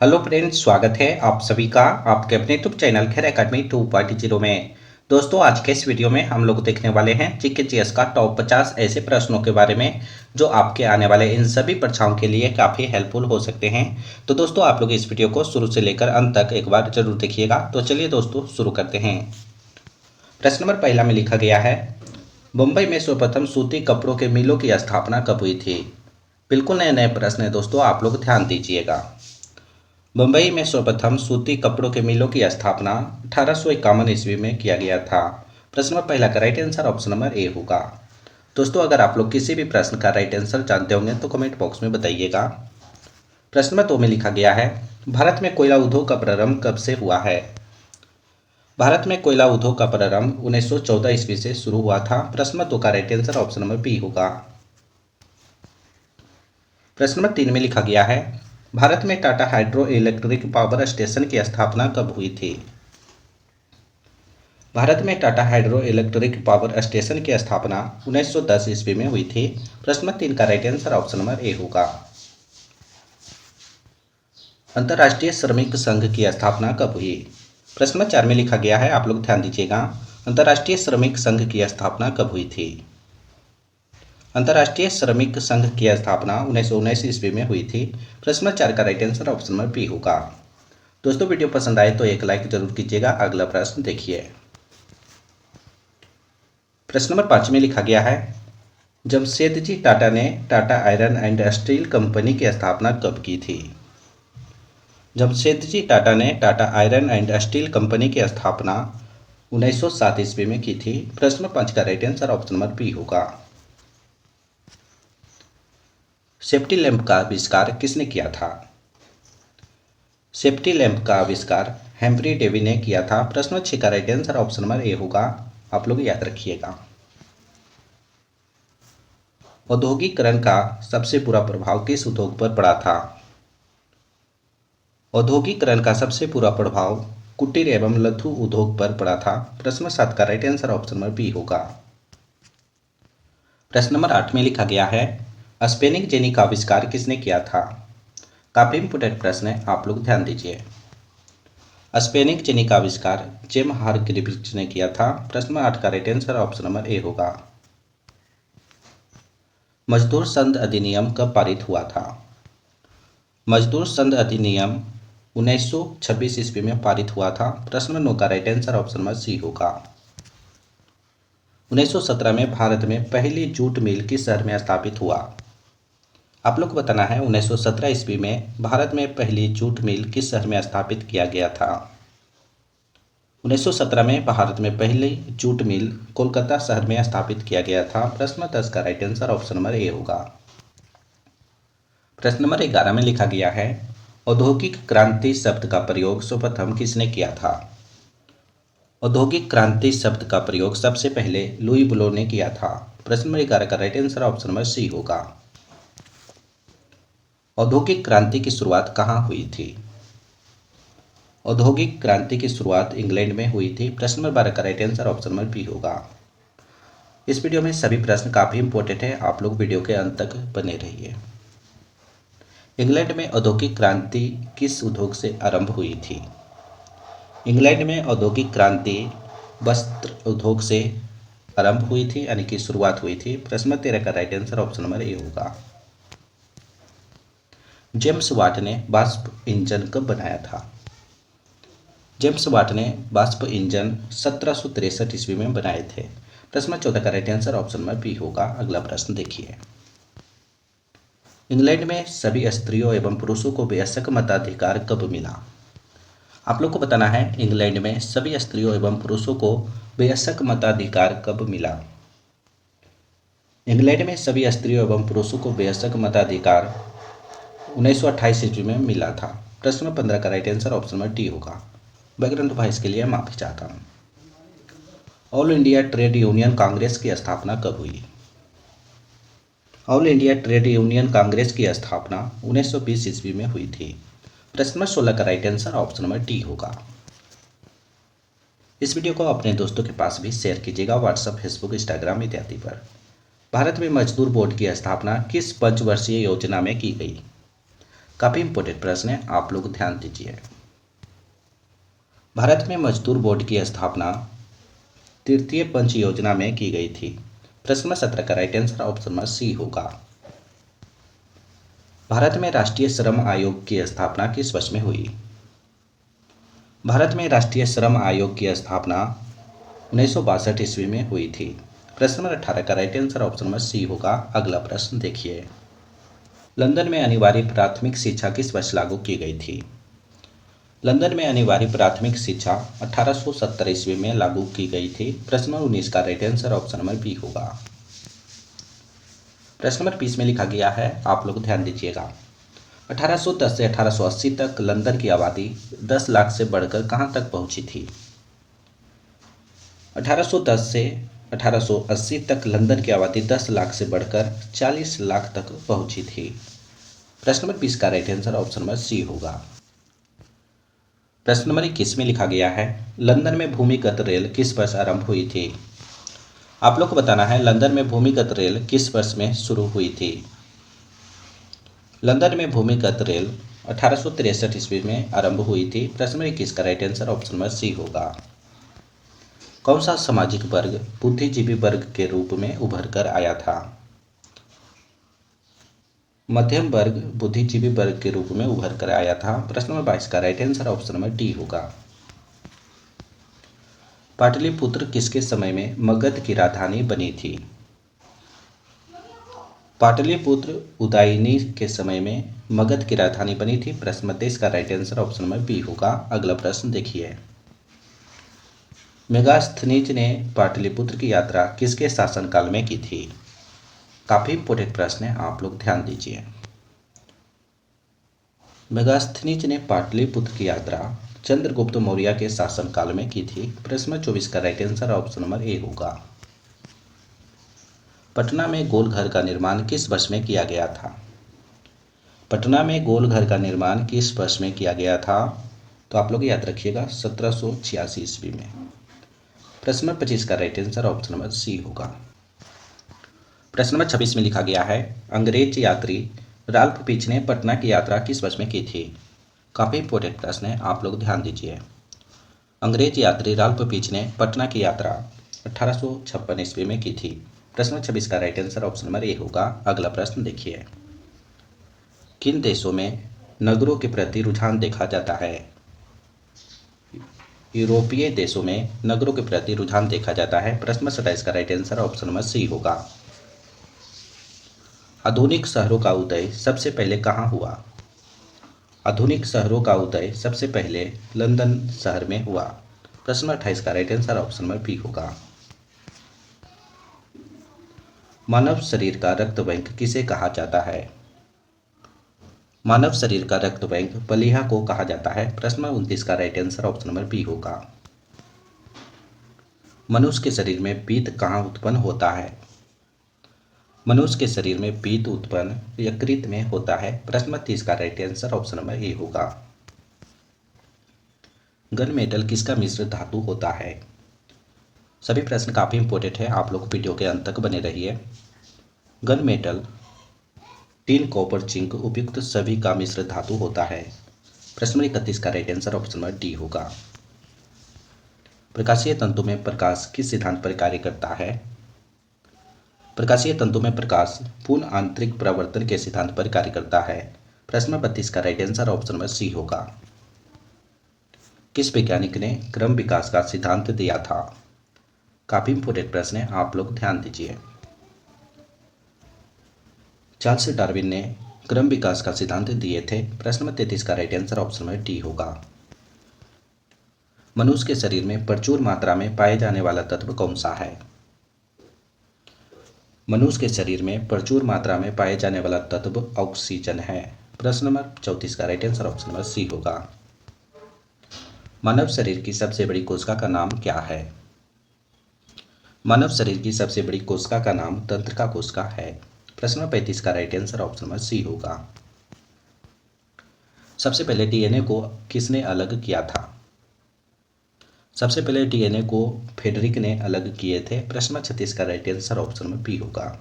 Hello friends, स्वागत है आप सभी का आपके अपने यूट्यूब चैनल खैर एकेडमी 2.0 में। दोस्तों, आज के इस वीडियो में हम लोग देखने वाले हैं जीके जीएस का टॉप 50 ऐसे प्रश्नों के बारे में जो आपके आने वाले इन सभी परीक्षाओं के लिए काफ़ी हेल्पफुल हो सकते हैं। तो दोस्तों, आप लोग इस वीडियो को शुरू से लेकर अंत तक एक बार जरूर देखिएगा। तो चलिए दोस्तों, शुरू करते हैं। प्रश्न नंबर पहला में लिखा गया है, मुंबई में सर्वप्रथम सूती कपड़ों के मिलों की स्थापना कब हुई थी? बिल्कुल नए नए प्रश्न है दोस्तों, आप लोग ध्यान दीजिएगा। मुंबई में सर्वप्रथम सूती कपड़ों के मिलों की स्थापना 1851 ईस्वी में किया गया था। प्रश्न नंबर पहला का right answer option number A होगा। दोस्तों, अगर आप लोग किसी भी प्रश्न का राइट आंसर जानते होंगे तो कमेंट बॉक्स में बताइएगा। प्रश्न नंबर 2 में लिखा गया है, भारत में कोयला उद्योग का प्रारंभ कब से हुआ है? भारत में कोयला उद्योग का प्रारंभ 1914 ईस्वी से शुरू हुआ था। प्रश्न नंबर 2 का right answer option number B होगा। प्रश्न नंबर 3 में लिखा गया है, भारत में Tata hydro electric power station की स्थापना कब हुई थी? भारत में Tata hydro electric power station की स्थापना 1910 ईस्वी में हुई थी। प्रश्न नंबर 3 का right answer option number A होगा। अंतर्राष्ट्रीय श्रमिक संघ की स्थापना कब हुई? प्रश्न नंबर 4 में लिखा गया है, आप लोग ध्यान दीजिएगा। अंतर्राष्ट्रीय श्रमिक संघ की स्थापना कब हुई थी? अंतर्राष्ट्रीय श्रमिक संघ की स्थापना 1919 ईस्वी में हुई थी। प्रश्न नंबर 4 का right answer option number B होगा। दोस्तों, वीडियो पसंद आए तो एक लाइक जरूर कीजिएगा। अगला प्रश्न देखिए। प्रश्न नंबर 5 में लिखा गया है, जमशेदजी टाटा ने Tata iron and steel company की स्थापना कब की थी? जमशेदजी टाटा ने Tata iron and steel company की स्थापना 1907 ईस्वी में की थी। प्रश्न नंबर 5 का right answer option number B होगा। सेफ्टी लैंप का आविष्कार किसने किया था? सेफ्टी लैंप का आविष्कार हेनरी डेवी ने किया था। प्रश्न नंबर 6 का right answer option number A होगा। आप लोग याद रखिएगा। औद्योगिकरण का सबसे बुरा प्रभाव किस उद्योग पर पड़ा था? औद्योगिकरण का सबसे बुरा प्रभाव कुटीर एवं लघु उद्योग पर पड़ा था। प्रश्न नंबर 7 का right answer option number B होगा। प्रश्न नंबर 8 में लिखा गया है, स्पेनिंग जेनी का आविष्कार किसने किया था? काफी इंपोर्टेंट प्रश्न है, आप लोग ध्यान दीजिए। स्पेनिंग जेनी का आविष्कार जेम हारग्रीव्स ने किया था। प्रश्न नंबर 8 का right answer option number A होगा। मजदूर संघ अधिनियम कब पारित हुआ था? मजदूर संघ अधिनियम 1926 ईस्वी में पारित हुआ था। प्रश्न नंबर 9 का right answer option number C होगा। 1917 में भारत में पहली जूट मिल किस शहर में स्थापित हुआ? आप लोग को बताना है 1917 ईस्वी में भारत में पहली जूट मिल किस शहर में स्थापित किया गया था? 1917 में भारत में पहली जूट मिल कोलकाता शहर में स्थापित किया गया था। प्रश्न नंबर 10 का right answer option number A होगा। प्रश्न नंबर 11 में लिखा गया है, औद्योगिक क्रांति शब्द का प्रयोग सर्वप्रथम किसने किया था? औद्योगिक क्रांति शब्द का प्रयोग सबसे पहले लुई ब्लो ने किया था। प्रश्न नंबर 11 का right answer option number C होगा। औद्योगिक क्रांति की शुरुआत कहाँ हुई थी? औद्योगिक क्रांति की शुरुआत इंग्लैंड में हुई थी। प्रश्न नंबर 12 का right answer option number B होगा। इस वीडियो में सभी प्रश्न काफी इंपॉर्टेंट है, आप लोग वीडियो के अंत तक बने रहिए। इंग्लैंड में औद्योगिक क्रांति किस उद्योग से आरंभ हुई थी? इंग्लैंड में औद्योगिक क्रांति वस्त्र उद्योग से आरंभ हुई थी, यानी कि शुरुआत हुई थी। प्रश्न नंबर 13 का right answer option number A होगा। जेम्स वाट ने वाष्प इंजन कब बनाया था? जेम्स वाट ने वाष्प इंजन 1763 ईस्वी में बनाए थे। प्रश्न नंबर 14 का right answer option number B होगा। अगला प्रश्न देखिए। इंग्लैंड में सभी स्त्रियों एवं पुरुषों को वयस्क मताधिकार कब मिला? आप लोग को बताना है इंग्लैंड में सभी स्त्रियों एवं पुरुषों को वयस्क मताधिकार कब मिला? इंग्लैंड में सभी स्त्रियों एवं पुरुषों को वयस्क मताधिकार 1928 ईस्वी में मिला था। प्रश्न नंबर 15 का right answer option number D होगा। बैकग्राउंड वॉइस के लिए माफी चाहता हूँ। All India trade union Congress की स्थापना कब हुई? All India trade union Congress की स्थापना 1920 ईस्वी में हुई थी। प्रश्न नंबर 16 का right answer option number D होगा। इस वीडियो को अपने दोस्तों के पास भी शेयर कीजिएगा, व्हाट्सएप, फेसबुक, इंस्टाग्राम इत्यादि पर। भारत में मजदूर बोर्ड की स्थापना किस पंचवर्षीय योजना में की गई? काफी इंपॉर्टेंट प्रश्न है, आप लोग ध्यान दीजिए। भारत में मजदूर बोर्ड की स्थापना तृतीय पंच योजना में की गई थी। प्रश्न नंबर 17 का right answer option number C होगा। भारत में राष्ट्रीय श्रम आयोग की स्थापना किस वर्ष में हुई? भारत में राष्ट्रीय श्रम आयोग की स्थापना 1962 ईस्वी में हुई थी। प्रश्न नंबर 18 का right answer option number C होगा। अगला प्रश्न देखिए, लंदन में अनिवार्य प्राथमिक शिक्षा किस वर्ष लागू की गई थी? लंदन में अनिवार्य प्राथमिक शिक्षा 1870 ईस्वी में लागू की गई थी। प्रश्न नंबर 19 का right answer option number B होगा। प्रश्न नंबर 20 में लिखा गया है, आप लोग ध्यान दीजिएगा। 1810 से 1880 तक लंदन की आबादी 10 लाख से बढ़कर कहां तक पहुंची थी? 1810 से 1880 तक लंदन की आबादी 10 लाख से बढ़कर 40 लाख तक पहुंची थी। प्रश्न नंबर 20 का right answer option number C होगा। प्रश्न नंबर 21 में लिखा गया है, लंदन में भूमिगत रेल किस वर्ष आरंभ हुई थी? आप लोग को बताना है लंदन में भूमिगत रेल किस वर्ष में शुरू हुई थी। लंदन में भूमिगत रेल 1863 ईस्वी में आरंभ हुई थी। प्रश्न नंबर 21 का right answer option number C होगा। कौन सा सामाजिक वर्ग बुद्धिजीवी वर्ग के रूप में उभर कर आया था? मध्यम वर्ग बुद्धिजीवी वर्ग के रूप में उभर कर आया था। प्रश्न नंबर 22 का right answer option number D होगा। पाटलिपुत्र किसके समय में मगध की राजधानी बनी थी? पाटलिपुत्र उदयनी के समय में मगध की राजधानी बनी थी। प्रश्न नंबर 23 का right answer option number B होगा। अगला प्रश्न देखिए, मेगास्थनीज ने पाटलिपुत्र की यात्रा किसके शासनकाल में की थी? काफी इंपोर्टेंट प्रश्न है, आप लोग ध्यान दीजिए। मेगास्थनीज ने पाटलिपुत्र की यात्रा चंद्रगुप्त मौर्य के शासनकाल में की थी। प्रश्न 24 का right answer option number A होगा। पटना में गोलघर का निर्माण किस वर्ष में किया गया था? पटना में गोलघर का निर्माण किस वर्ष में किया गया था? तो आप लोग याद रखिएगा 1786 ईस्वी में। प्रश्न नंबर 25 का right answer option number C होगा। प्रश्न नंबर 26 में लिखा गया है, अंग्रेज यात्री राल्फ पिच ने पटना की यात्रा किस वर्ष में की थी? काफी इंपोर्टेंट प्रश्न है, आप लोग ध्यान दीजिए। अंग्रेज यात्री राल्फ पिच ने पटना की यात्रा 1856 ईस्वी में की थी। प्रश्न नंबर 26 का right answer option number A होगा। अगला प्रश्न देखिए, किन देशों में नगरों के प्रति रुझान देखा जाता है? यूरोपीय देशों में नगरों के प्रति रुझान देखा जाता है। प्रश्न नंबर 27 का right answer option number C होगा। आधुनिक शहरों का उदय सबसे पहले कहाँ हुआ? आधुनिक शहरों का उदय सबसे पहले लंदन शहर में हुआ। प्रश्न नंबर 28 का right answer option number B होगा। मानव शरीर का रक्त बैंक किसे कहा जाता है? मानव शरीर का रक्त बैंक प्लीहा को कहा जाता है। प्रश्न नंबर 29 का right answer option number B होगा। मनुष्य के शरीर में पित्त कहाँ उत्पन्न होता है? मनुष्य के शरीर में पित्त उत्पन्न यकृत में होता है। प्रश्न नंबर 30 का right answer option number A होगा। गन मेटल किसका मिश्र धातु होता है? सभी प्रश्न काफी इंपॉर्टेंट है, आप लोग वीडियो के अंत तक बने रहिए। Gun metal tin copper zinc उपयुक्त सभी का मिश्र धातु होता है। प्रश्न नंबर 31 का right answer option number D होगा। प्रकाशीय तंतु में प्रकाश किस सिद्धांत पर कार्य करता है? प्रकाशीय तंतु में प्रकाश पूर्ण आंतरिक प्रवर्तन के सिद्धांत पर कार्य करता है। प्रश्न नंबर 32 का right answer option number C होगा। किस वैज्ञानिक ने क्रम विकास का सिद्धांत दिया था? काफी इंपोर्टेंट प्रश्न है, आप लोग ध्यान दीजिए। चार्ल्स डार्विन ने क्रम विकास का सिद्धांत दिए थे। प्रश्न नंबर 33 का right answer option number D होगा। मनुष्य के शरीर में प्रचुर मात्रा में पाए जाने वाला तत्व कौन सा है? मनुष्य के शरीर में प्रचुर मात्रा में पाए जाने वाला तत्व ऑक्सीजन है। प्रश्न नंबर 34 का right answer option number C होगा। मानव शरीर की सबसे बड़ी कोशिका का नाम क्या है? मानव शरीर की सबसे बड़ी कोशिका का नाम तंत्रिका कोशिका है। प्रश्न नंबर 35 का right answer option number C होगा। सबसे पहले डीएनए को किसने अलग किया था? सबसे पहले डीएनए को फ्रेडरिक ने अलग किए थे। प्रश्न नंबर 36 का right answer option number B होगा।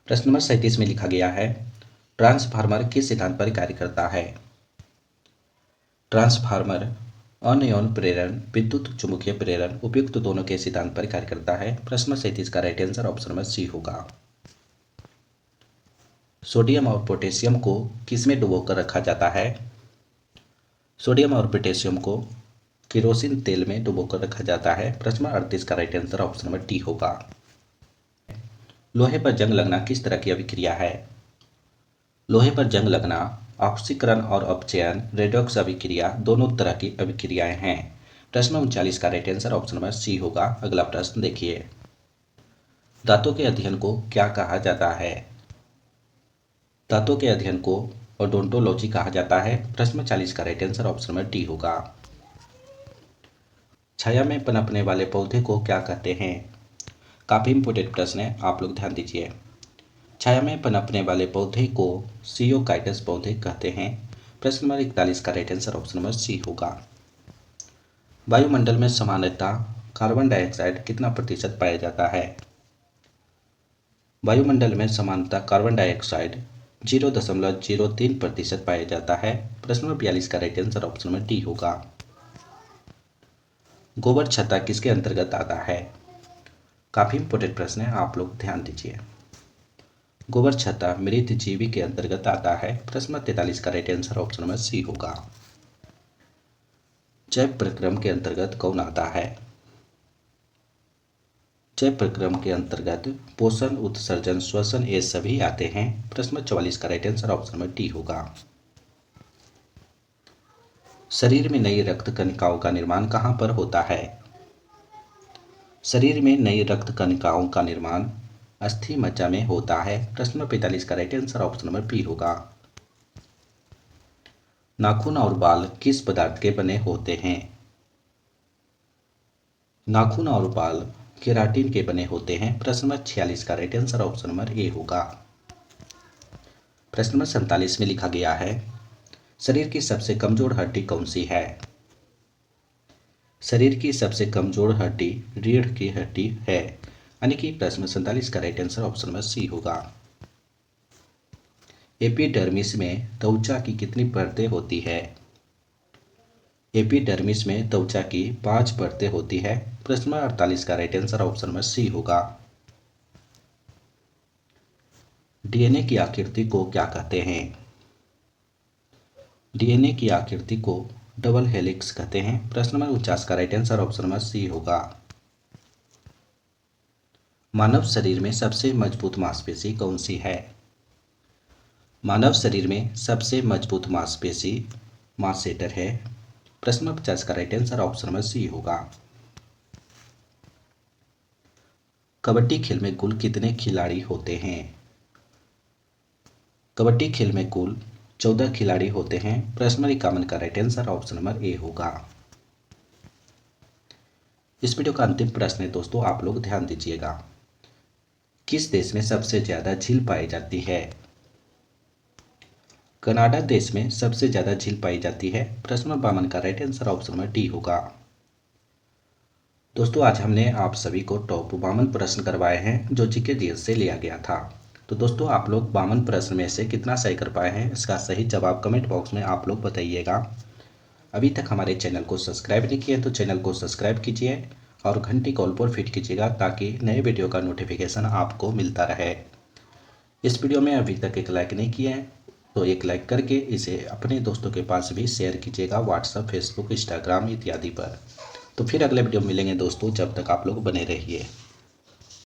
प्रश्न नंबर 37 में लिखा गया है, ट्रांसफार्मर किस सिद्धांत पर कार्य करता है? ट्रांसफार्मर अनयन प्रेरण, विद्युत चुम्बकीय प्रेरण उपयुक्त दोनों के सिद्धांत पर कार्य करता है। प्रश्न 37 का right answer option number C होगा। सोडियम और पोटेशियम को किसमें डुबोकर रखा जाता है? सोडियम और पोटेशियम को केरोसिन तेल में डुबोकर रखा जाता है। प्रश्न 38 का right answer option number D होगा। लोहे पर जंग लगना किस तरह की अभिक्रिया है? लोहे पर जंग लगना ऑक्सीकरण और अपचयन रेडॉक्स अभिक्रिया दोनों तरह की अभिक्रियाएं हैं। प्रश्न 39 का right answer option number C होगा। अगला प्रश्न देखिए, दांतों के अध्ययन को क्या कहा जाता है? दांतों के अध्ययन को ओडोंटोलॉजी कहा जाता है। प्रश्न 40 का right answer option number D होगा। छाया में पनपने वाले पौधे को क्या कहते हैं? काफी इंपोर्टेंट प्रश्न है, आप लोग ध्यान दीजिए। छाया में पनपने वाले पौधे को सियोकाइटस पौधे कहते हैं। प्रश्न नंबर 41 का right answer option number C होगा। वायुमंडल में सामान्यतः कार्बन डाइऑक्साइड कितना प्रतिशत पाया जाता है? वायुमंडल में सामान्यतः कार्बन डाइऑक्साइड 0.03% पाया जाता है। प्रश्न नंबर 42 का right answer option number D होगा। गोबर छत्ता किसके अंतर्गत आता है? काफी इंपोर्टेंट प्रश्न है, आप लोग ध्यान दीजिए। गोबर छत्ता मृत जीवी के अंतर्गत आता है। प्रश्न 43 का right answer option number C होगा। जैव प्रक्रम के अंतर्गत कौन आता है? जैव प्रक्रम के अंतर्गत पोषण, उत्सर्जन, श्वसन ये सभी आते हैं। प्रश्न 44 का right answer option number D होगा। शरीर में नई रक्त कणिकाओं का निर्माण कहाँ पर होता है? शरीर में नई रक्त कणिकाओं का निर्माण अस्थि मज्जा में होता है। प्रश्न नंबर 45 का right answer option number B होगा। नाखून और बाल किस पदार्थ के बने होते हैं? नाखून और बाल केराटिन के बने होते हैं। प्रश्न नंबर 46 का right answer option number A होगा। प्रश्न नंबर 47 में लिखा गया है, शरीर की सबसे कमजोर हड्डी कौन सी है? शरीर की सबसे कमजोर हड्डी रीढ़ की हड्डी है। यानी कि प्रश्न 47 का right answer option number C होगा। एपिडर्मिस में त्वचा की कितनी परतें होती है? एपिडर्मिस में त्वचा की 5 परतें होती है। प्रश्न नंबर 48 का right answer option number C होगा। डीएनए की आकृति को क्या कहते हैं? डीएनए की आकृति को डबल हेलिक्स कहते हैं। प्रश्न नंबर 49 का right answer option number C होगा। मानव शरीर में सबसे मजबूत मांसपेशी कौन सी है? मानव शरीर में सबसे मजबूत मांसपेशी मांसपेशियर है। प्रश्न नंबर 50 का right answer option number C होगा। कबड्डी खेल में कुल कितने खिलाड़ी होते हैं? कबड्डी खेल में कुल 14 खिलाड़ी होते हैं। प्रश्न नंबर 51 का right answer option number A होगा। इस वीडियो का अंतिम प्रश्न है दोस्तों, आप लोग ध्यान दीजिएगा। किस देश में सबसे ज्यादा झील पाई जाती है? कनाडा देश में सबसे ज्यादा झील पाई जाती है। प्रश्न नंबर 52 का right answer option number D होगा। दोस्तों आज हमने आप सभी को टॉप 52 प्रश्न करवाए हैं जो जीके जीएस से लिया गया था। तो दोस्तों आप लोग 52 प्रश्न में से कितना सही कर पाए हैं, इसका सही जवाब कमेंट बॉक्स में आप लोग बताइएगा। अभी तक हमारे चैनल को सब्सक्राइब नहीं किए तो चैनल को सब्सक्राइब कीजिए और घंटी कॉल पर फिट कीजिएगा ताकि नए वीडियो का नोटिफिकेशन आपको मिलता रहे। इस वीडियो में अभी तक एक लाइक नहीं किए हैं तो एक लाइक करके इसे अपने दोस्तों के पास भी शेयर कीजिएगा, व्हाट्सएप, फेसबुक, इंस्टाग्राम इत्यादि पर। तो फिर अगले वीडियो में मिलेंगे दोस्तों, जब तक आप लोग बने रहिए।